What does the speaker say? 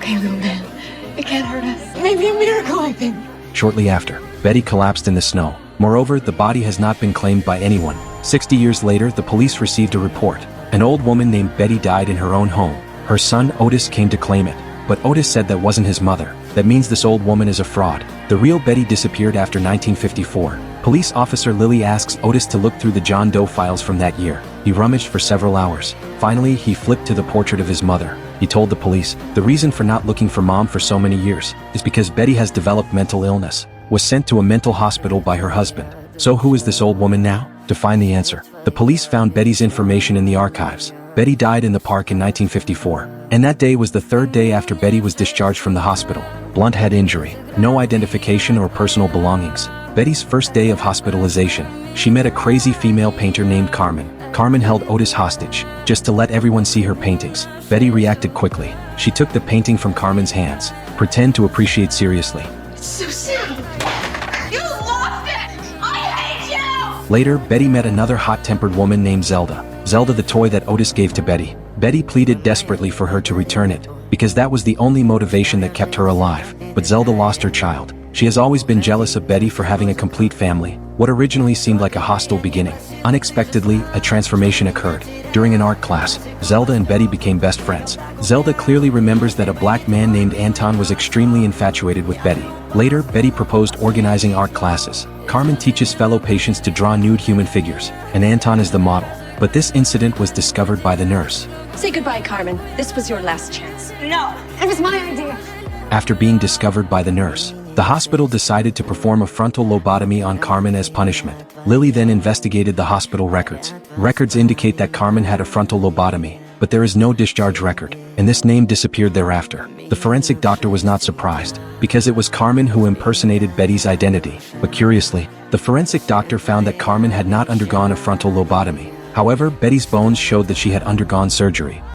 okay, little man. It can't hurt us. Maybe a miracle, I think. Shortly after, Betty collapsed in the snow. Moreover, the body has not been claimed by anyone. 60 years later, the police received a report. An old woman named Betty died in her own home. Her son, Otis, came to claim it. But Otis said that wasn't his mother. That means this old woman is a fraud. The real Betty disappeared after 1954. Police officer Lily asks Otis to look through the John Doe files from that year. He rummaged for several hours. Finally, he flipped to the portrait of his mother. He told the police, the reason for not looking for Mom for so many years is because Betty has developed mental illness, was sent to a mental hospital by her husband. So who is this old woman now? To find the answer, the police found Betty's information in the archives. Betty died in the park in 1954, and that day was the third day after Betty was discharged from the hospital. Blunt head injury, no identification or personal belongings. Betty's first day of hospitalization, she met a crazy female painter named Carmen. Carmen held Otis hostage, just to let everyone see her paintings. Betty reacted quickly. She took the painting from Carmen's hands. Pretend to appreciate seriously. It's so sad. You lost it! I hate you! Later, Betty met another hot-tempered woman named Zelda. Zelda, the toy that Otis gave to Betty. Betty pleaded desperately for her to return it, because that was the only motivation that kept her alive. But Zelda lost her child. She has always been jealous of Betty for having a complete family. What originally seemed like a hostile beginning. Unexpectedly, a transformation occurred. During an art class, Zelda and Betty became best friends. Zelda clearly remembers that a black man named Anton was extremely infatuated with Betty. Later, Betty proposed organizing art classes. Carmen teaches fellow patients to draw nude human figures, and Anton is the model. But this incident was discovered by the nurse. Say goodbye, Carmen. This was your last chance. No, it was my idea. After being discovered by the nurse, the hospital decided to perform a frontal lobotomy on Carmen as punishment. Lily then investigated the hospital records. Records indicate that Carmen had a frontal lobotomy, but there is no discharge record, and this name disappeared thereafter. The forensic doctor was not surprised, because it was Carmen who impersonated Betty's identity. But curiously, the forensic doctor found that Carmen had not undergone a frontal lobotomy. However, Betty's bones showed that she had undergone surgery.